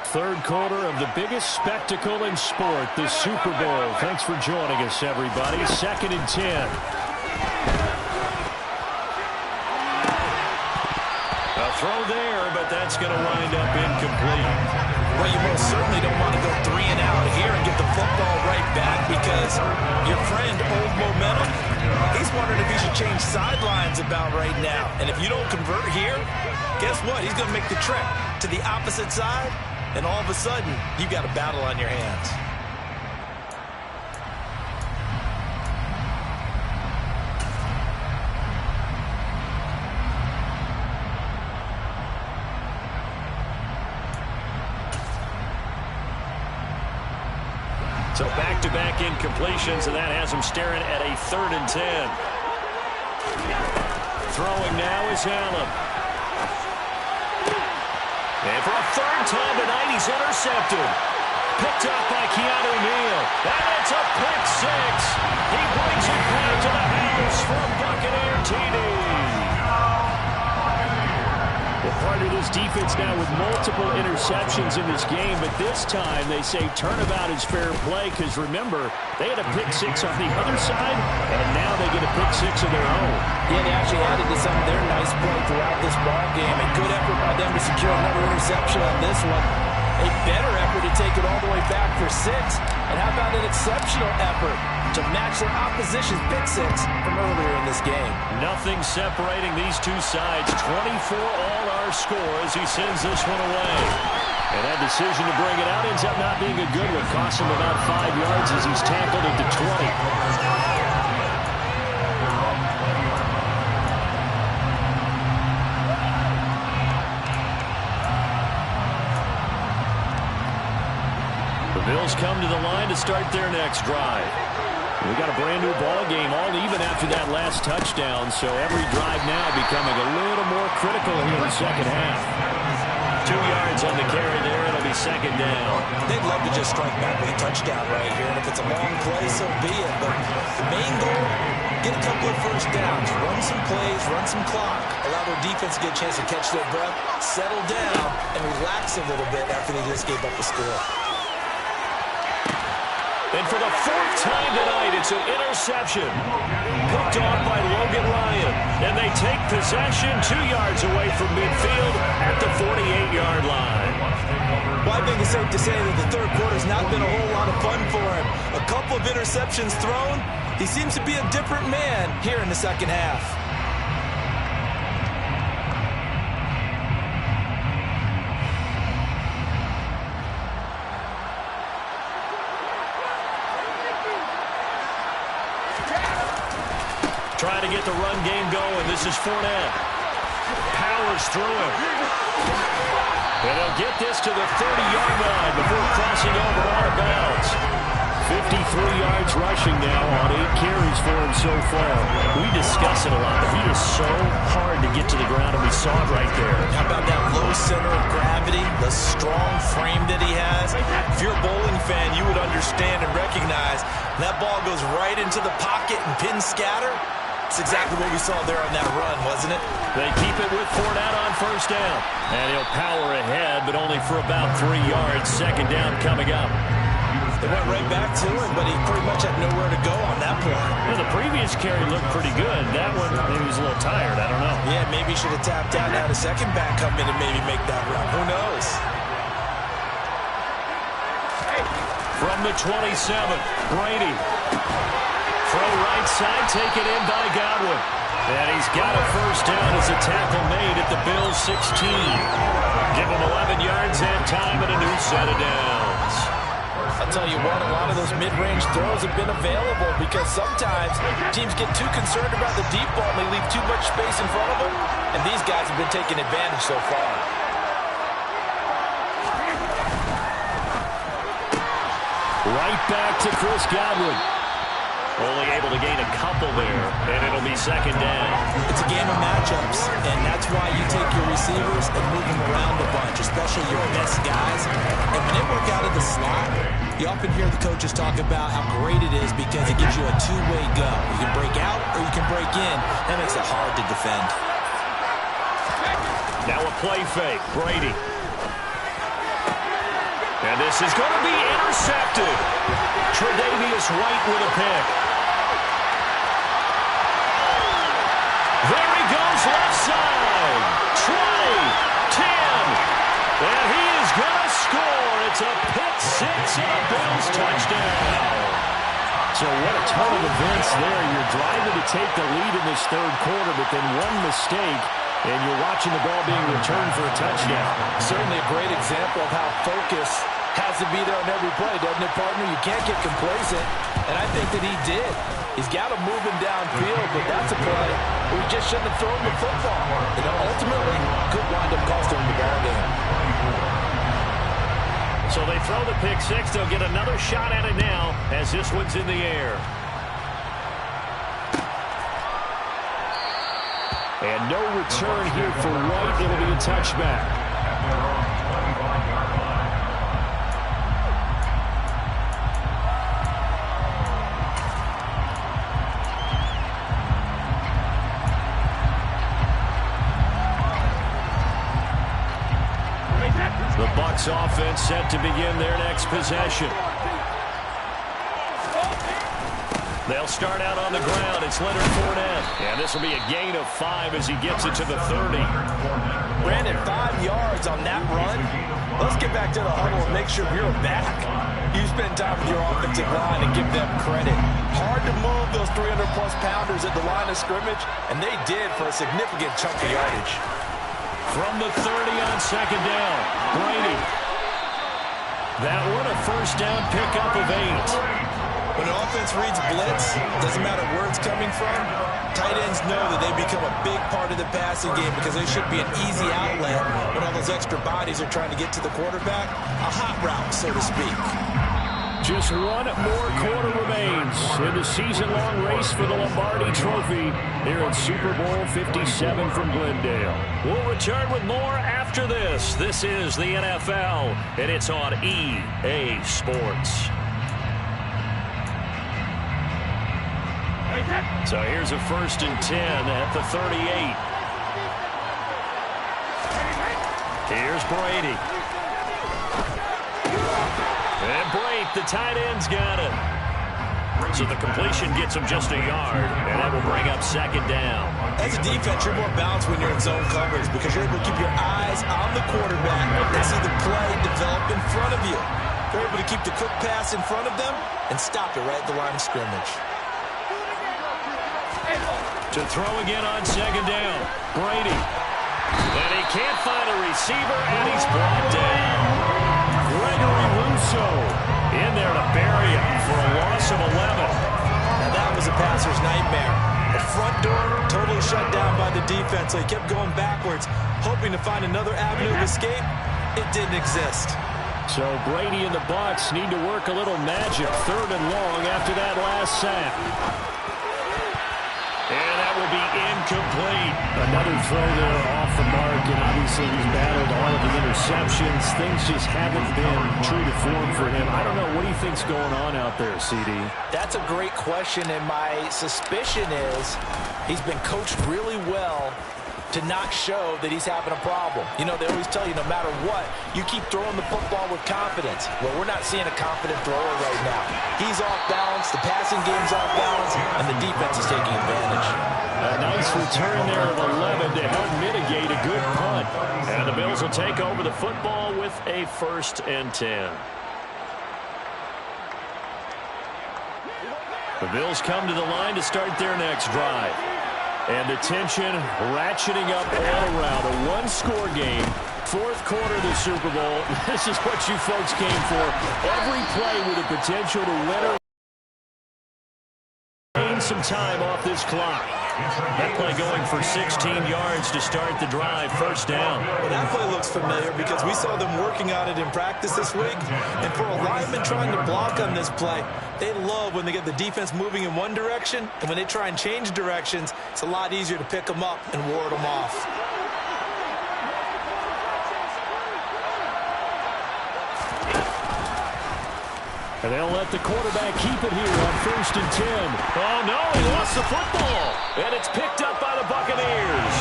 Third quarter of the biggest spectacle in sport, the Super Bowl. Thanks for joining us, everybody. 2nd and 10. A throw there, but that's going to wind up incomplete. Well, you most certainly don't want to go 3 and out here and get the football right back because your friend, Old Momentum, he's wondering if he should change sidelines about right now. And if you don't convert here, guess what? He's going to make the trek to the opposite side, and all of a sudden, you've got a battle on your hands. So back-to-back incompletions, and that has him staring at a 3rd and 10. Throwing now is Allen. And for a 3rd time tonight, he's intercepted. Picked up by Keanu Neal. And it's a pick 6. He brings it back to the house for a Buccaneer TD. Well, part of this defense now with multiple interceptions in this game, but this time they say turnabout is fair play because, remember, they had a pick 6 on the other side, and now they get a pick 6 of their own. Yeah, they actually added to some of their nice play throughout this ball game. A good effort by them to secure another interception on this one. A better effort to take it all the way back for 6. And how about an exceptional effort to match their opposition's pick 6 from earlier in this game? Nothing separating these two sides. 24 all our score as he sends this one away. And that decision to bring it out ends up not being a good one. Costs him about 5 yards as he's tackled at the 20. Bills come to the line to start their next drive. We got a brand new ball game, all even after that last touchdown, so every drive now becoming a little more critical here in the second half. 2 yards on the carry there. It'll be 2nd down. They'd love to just strike back with a touchdown right here, and if it's a long play, so be it. But the main goal, get a couple of first downs, run some plays, run some clock, allow their defense to get a chance to catch their breath, settle down, and relax a little bit after they just gave up a score. And for the 4th time tonight, it's an interception. Picked off by Logan Ryan. And they take possession 2 yards away from midfield at the 48-yard line. Well, I think it's safe to say that the third quarter's not been a whole lot of fun for him. A couple of interceptions thrown. He seems to be a different man here in the second half. Trying to get the run game going. This is Fournette. Powers through him. And he'll get this to the 30-yard line before crossing over out of bounds. 53 yards rushing now on 8 carries for him so far. We discuss it a lot, but he is so hard to get to the ground, and we saw it right there. How about that low center of gravity, the strong frame that he has? If you're a bowling fan, you would understand and recognize that ball goes right into the pocket and pin scatter. It's exactly what we saw there on that run, wasn't it? They keep it with Fournette on 1st down. And he'll power ahead, but only for about 3 yards. 2nd down coming up. They went right back to him, but he pretty much had nowhere to go on that point. Well, the previous carry looked pretty good. That one, maybe he was a little tired. I don't know. Yeah, maybe he should have tapped out and had a second back come in and maybe make that run. Who knows? From the 27, Brady. Throw right side, taken in by Godwin. And he's got a 1st down as a tackle made at the Bills' 16. Give him 11 yards and time and a new set of downs. I'll tell you what, a lot of those mid-range throws have been available because sometimes teams get too concerned about the deep ball and they leave too much space in front of them. And these guys have been taking advantage so far. Right back to Chris Godwin. Only able to gain a couple there, and it'll be 2nd down. It's a game of matchups, and that's why you take your receivers and move them around a bunch, especially your best guys. And when they work out of the slot, you often hear the coaches talk about how great it is because it gives you a two-way go. You can break out or you can break in. That makes it hard to defend. Now a play fake, Brady. And this is going to be intercepted. Tre'Davious White with a pick. There he goes left side. 20, 10. And he is going to score It's a pick six and a Bills touchdown. So what a turn of events there. You're driving to take the lead in this third quarter, but then one mistake, and you're watching the ball being returned for a touchdown. Certainly a great example of how focus has to be there on every play, doesn't it, partner? You can't get complacent, and I think that he did. He's got to move him downfield, but that's a play where he just shouldn't have thrown the football. You know, ultimately, could wind up costing him the ball game. So they throw the pick six. They'll get another shot at it now as this one's in the air. And no return here for White. It'll be a touchback. The Bucs offense set to begin their next possession. They'll start out on the ground. It's Leonard Fournette. And this will be a gain of 5 as he gets it to the 30. Brandon, 5 yards on that run. Let's get back to the huddle and make sure you're back. You spend time with your offensive line and give them credit. Hard to move those 300-plus pounders at the line of scrimmage, and they did for a significant chunk of yardage. From the 30 on second down, Brady. That one a first down pickup of 8. When an offense reads blitz, doesn't matter where it's coming from, tight ends know that they become a big part of the passing game because they should be an easy outlet when all those extra bodies are trying to get to the quarterback. A hot route, so to speak. Just one more quarter remains in the season-long race for the Lombardi Trophy here at Super Bowl 57 from Glendale. We'll return with more after this. This is the NFL, and it's on EA Sports. So here's a 1st and 10 at the 38. Here's Brady. And Brake, the tight end's got it. So the completion gets him just a yard, and that will bring up second down. As a defense, you're more balanced when you're in zone coverage because you're able to keep your eyes on the quarterback and see the play develop in front of you. You're able to keep the quick pass in front of them and stop it right at the line of scrimmage. To throw again on second down, Brady. And he can't find a receiver, and he's brought down. Gregory Rousseau in there to bury him for a loss of 11. Now that was a passer's nightmare. The front door totally shut down by the defense, so he kept going backwards, hoping to find another avenue of escape. It didn't exist. So Brady and the Bucs need to work a little magic, 3rd and long after that last sack. And that will be incomplete. Another throw there off the mark, and obviously he's battled all of the interceptions. Things just haven't been true to form for him. I don't know. What do you think's going on out there, CD? That's a great question, and my suspicion is he's been coached really well to not show that he's having a problem. You know, they always tell you no matter what, you keep throwing the football with confidence. Well, we're not seeing a confident thrower right now. He's off balance, the passing game's off balance, and the defense is taking advantage. A nice return there of 11 to help mitigate a good punt. And the Bills will take over the football with a 1st and 10. The Bills come to the line to start their next drive. And the tension ratcheting up all around. A one-score game. 4th quarter of the Super Bowl. This is what you folks came for. Every play with the potential to win or gain some time off this clock. That play going for 16 yards to start the drive. 1st down. Well, that play looks familiar because we saw them working on it in practice this week. And for a lineman trying to block on this play, they love when they get the defense moving in one direction. And when they try and change directions, it's a lot easier to pick them up and ward them off. And they'll let the quarterback keep it here on 1st and 10. Oh, no, he lost the football. And it's picked up by the Buccaneers.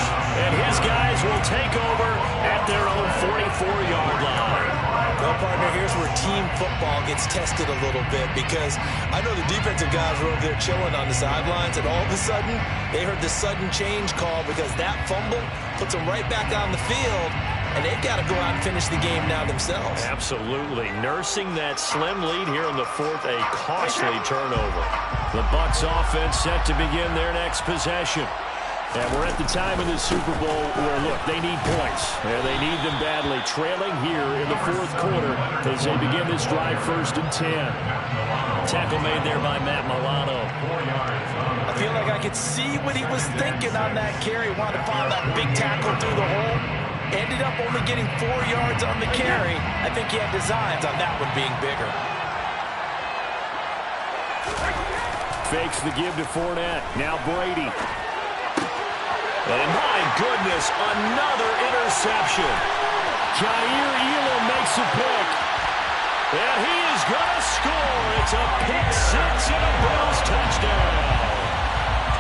And his guys will take over at their own 44-yard line. Well, partner, here's where team football gets tested a little bit because I know the defensive guys were over there chilling on the sidelines, and all of a sudden, they heard the sudden change call because that fumble puts them right back on the field, and they've got to go out and finish the game now themselves. Absolutely. Nursing that slim lead here in the fourth, a costly turnover. The Bucs offense set to begin their next possession. And we're at the time in the Super Bowl where, look, they need points. And they need them badly. Trailing here in the fourth quarter as they begin this drive 1st and 10. Tackle made there by Matt Milano. I feel like I could see what he was thinking on that carry. Wanted to find that big tackle through the hole. Ended up only getting 4 yards on the carry. I think he had designs on that one being bigger. Fakes the give to Fournette. Now Brady. And my goodness, another interception. Jair Elam makes a pick. And he is going to score. It's a pick six and a Bills touchdown.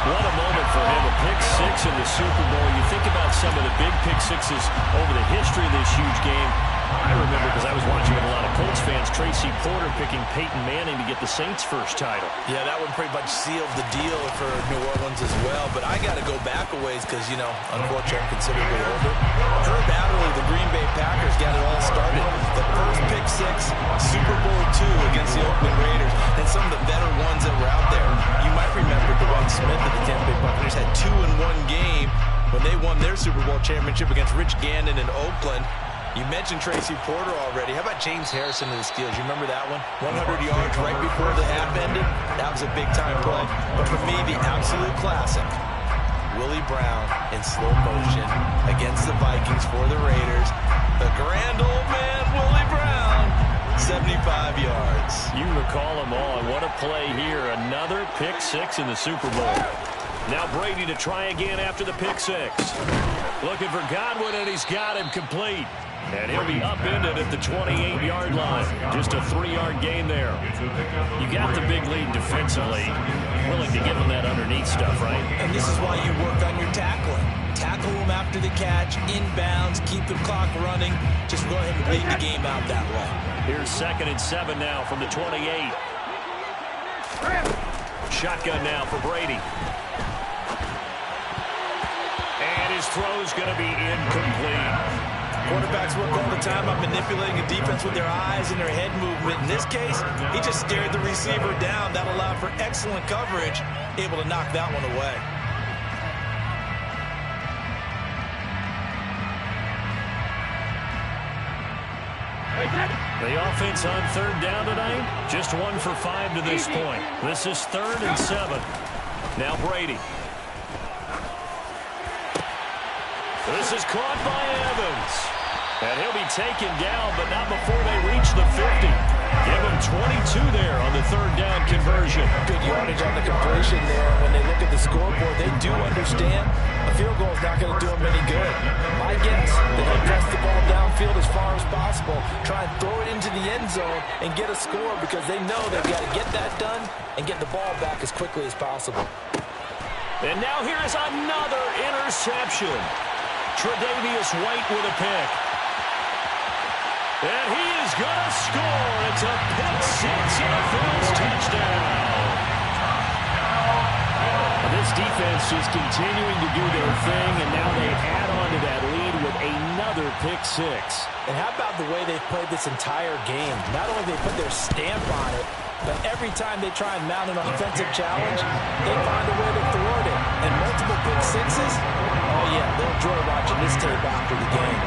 What a moment for him, a pick six in the Super Bowl. You think about some of the big pick sixes over the history of this huge game. I remember, because I was watching with a lot of Colts fans, Tracy Porter picking Peyton Manning to get the Saints' first title. Yeah, that one pretty much sealed the deal for New Orleans as well. But I got to go back a ways because, you know, unfortunately I'm considerably older. Herb Adderley, the Green Bay Packers, got it all started. The first pick six, Super Bowl II against the Oakland Raiders, and some of the better ones that were out there. You might remember Dwight Smith of the Tampa Bay Buccaneers had 2 in one game when they won their Super Bowl championship against Rich Gannon in Oakland. You mentioned Tracy Porter already. How about James Harrison of the Steelers? You remember that one? 100 yards right before the half ended. That was a big-time play. But for me, the absolute classic, Willie Brown in slow motion against the Vikings for the Raiders. The grand old man, Willie Brown, 75 yards. You recall them all. What a play here. Another pick six in the Super Bowl. Now Brady to try again after the pick six. Looking for Godwin, and he's got him complete. And he'll be upended at the 28-yard line. Just a 3-yard gain there. You got the big lead defensively. Willing to give him that underneath stuff, right? And this is why you work on your tackling. Tackle him after the catch, inbounds, keep the clock running. Just go ahead and lead the game out that way. Here's 2nd and 7 now from the 28. Shotgun now for Brady. And his throw's going to be incomplete. Quarterbacks work all the time on manipulating a defense with their eyes and their head movement. In this case, he just stared the receiver down. That allowed for excellent coverage, able to knock that one away. The offense on 3rd down tonight, just 1 for 5 to this point. This is 3rd and 7. Now Brady. This is caught by Evans. And he'll be taken down, but not before they reach the 50. Give him 22 there on the 3rd down conversion. Good yardage on the completion there. When they look at the scoreboard, they do understand a field goal is not going to do them any good. My guess, they're going to press the ball downfield as far as possible, try and throw it into the end zone and get a score because they know they've got to get that done and get the ball back as quickly as possible. And now here is another interception. Tre'Davious White with a pick. And he is going to score. It's a pick six and a Bills touchdown. This defense just continuing to do their thing, and now they add on to that lead with another pick six. And how about the way they've played this entire game? Not only they put their stamp on it, but every time they try and mount an offensive challenge, they find a way to thwart it. And multiple pick sixes, oh yeah, they'll enjoy watching this tape after the game.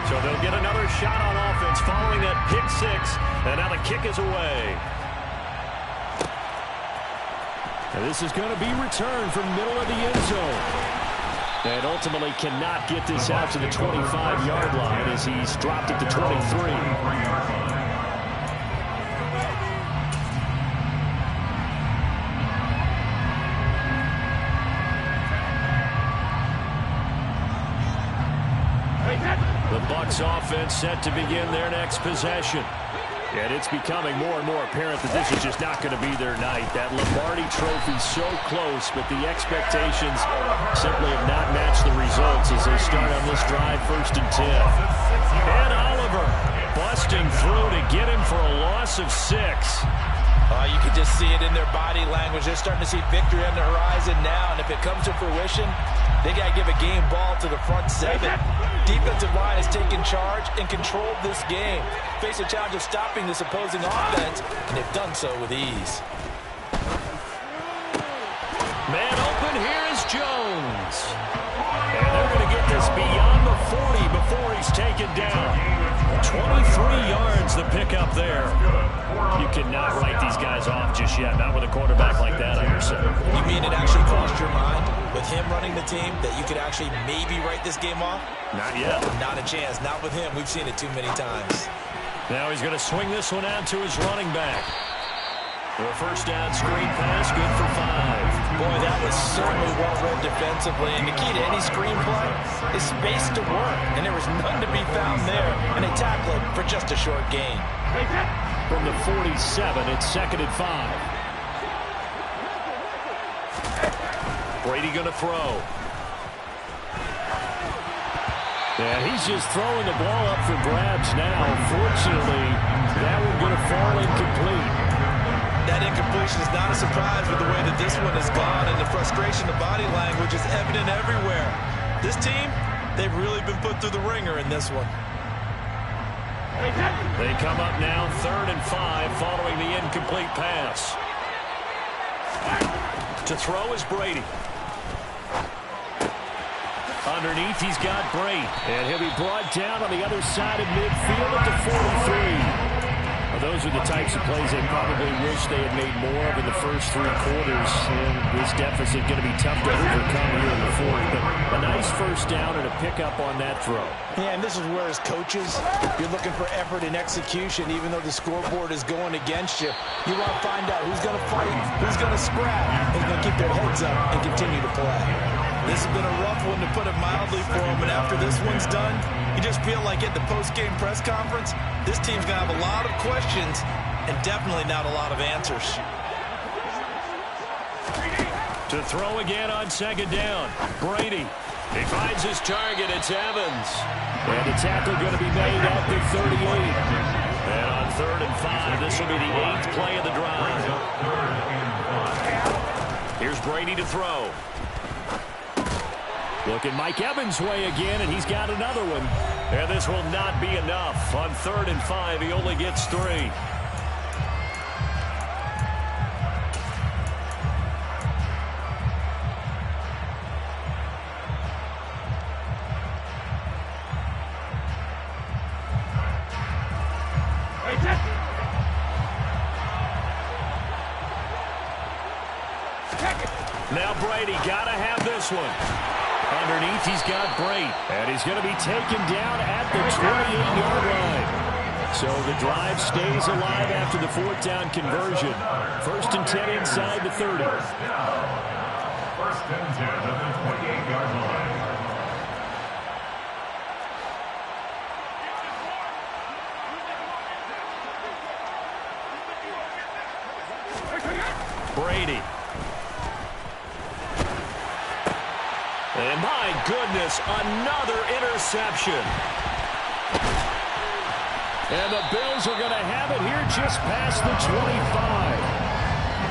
So they'll get another shot on offense following that pick six, and now the kick is away. And this is going to be returned from middle of the end zone. And ultimately cannot get this out to the 25-yard line as he's dropped at the 23. The Bucs offense set to begin their next possession. And it's becoming more and more apparent that this is just not going to be their night. That Lombardi Trophy so close, but the expectations simply have not matched the results as they start on this drive 1st and 10. And Oliver busting through to get him for a loss of 6. You can just see it in their body language. They're starting to see victory on the horizon now, and if it comes to fruition, they got to give a game ball to the front seven. Defensive line has taken charge and controlled this game. Face a challenge of stopping this opposing offense, and they've done so with ease. Man open, here is Jones. And they're going to get this beyond the 40 before he's taken down. 23 yards the pickup there. You cannot write these guys off just yet, not with a quarterback like that on your center. You mean it actually crossed your mind with him running the team that you could actually maybe write this game off? Not yet. Not a chance. Not with him. We've seen it too many times. Now he's going to swing this one out to his running back. For a first down screen pass, good for 5. Boy, that was certainly well read defensively. And the key to any screen play is space to work. And there was none to be found there. And they tackle it for just a short gain. From the 47, it's 2nd and 5. Brady going to throw. And he's just throwing the ball up for grabs now. Fortunately, that one going to fall incomplete. That incompletion is not a surprise with the way that this one has gone, and the frustration, the body language is evident everywhere. This team, they've really been put through the ringer in this one. They come up now 3rd and 5 following the incomplete pass. To throw is Brady. Underneath, he's got Brady. And he'll be brought down on the other side of midfield at the 43. Well, those are the types of plays they probably wish they had made more of in the first 3 quarters. And this deficit going to be tough to overcome here in the 4th. But a nice first down and a pickup on that throw. Yeah, and this is where, as coaches, you're looking for effort and execution, even though the scoreboard is going against you. You want to find out who's going to fight, who's going to scrap, who's going to keep their heads up and continue to play. This has been a rough one, to put it mildly, for them, and after this one's done, you just feel like at the post-game press conference, this team's going to have a lot of questions and definitely not a lot of answers. To throw again on 2nd down, Brady. He finds his target, it's Evans. And the tackle going to be made at the 38. And on 3rd and 5, this will be the 8th play of the drive. Here's Brady to throw. Looking Mike Evans' way again, and he's got another one. And this will not be enough. On 3rd and 5, he only gets 3. Now Brady got to have this one. Underneath, he's got Brady. And he's going to be taken down at the 28-yard line. So the drive stays alive after the 4th down conversion. 1st and 10 inside the 30. 1st and 10 at the 28-yard line. Brady. And my goodness, another interception. And the Bills are going to have it here just past the 25.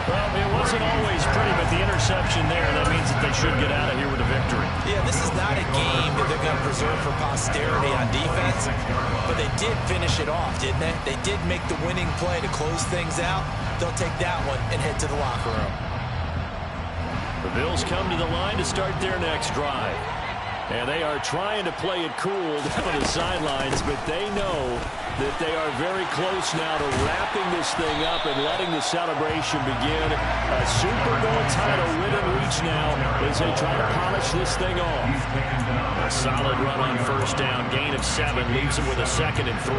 Well, it wasn't always pretty, but the interception there, that means that they should get out of here with a victory. Yeah, this is not a game that they're going to preserve for posterity on defense, but they did finish it off, didn't they? They did make the winning play to close things out. They'll take that one and head to the locker room. The Bills come to the line to start their next drive. And they are trying to play it cool down on the sidelines, but they know that they are very close now to wrapping this thing up and letting the celebration begin. A Super Bowl title within reach now as they try to polish this thing off. A solid run on 1st down, gain of 7, leaves them with a 2nd and 3.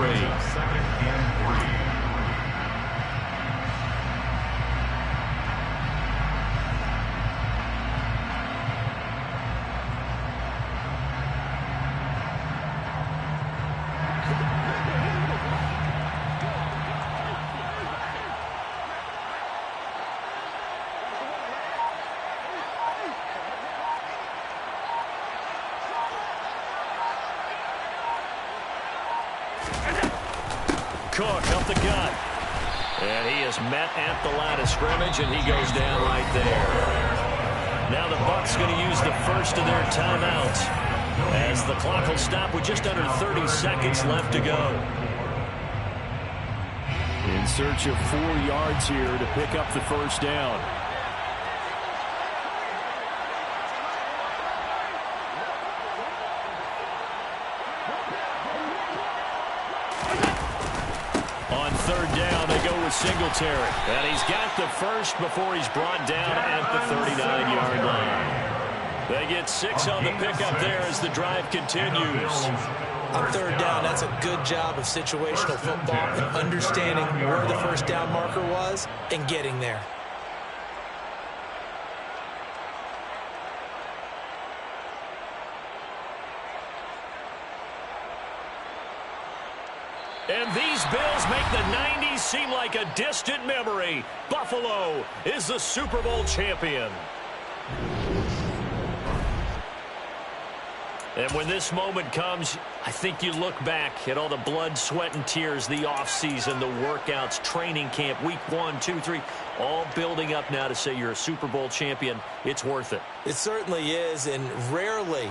Cook up the gut. And he is met at the line of scrimmage, and he goes down right there. Now the Bucs going to use the first of their timeouts as the clock will stop with just under 30 seconds left to go. In search of 4 yards here to pick up the first down. On third down, they go with Singletary. And he's got the first before he's brought down at the 39-yard line. They get 6 on the pickup there as the drive continues. On third down, that's a good job of situational football and understanding where the first down marker was and getting there. And these Bills make the 90s seem like a distant memory. Buffalo is the Super Bowl champion. And when this moment comes, I think you look back at all the blood, sweat, and tears, the offseason, the workouts, training camp, week 1, 2, 3, all building up now to say you're a Super Bowl champion. It's worth it. It certainly is, and rarely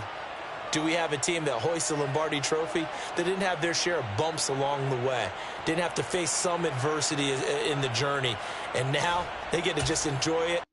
do we have a team that hoists the Lombardi Trophy that didn't have their share of bumps along the way, didn't have to face some adversity in the journey, and now they get to just enjoy it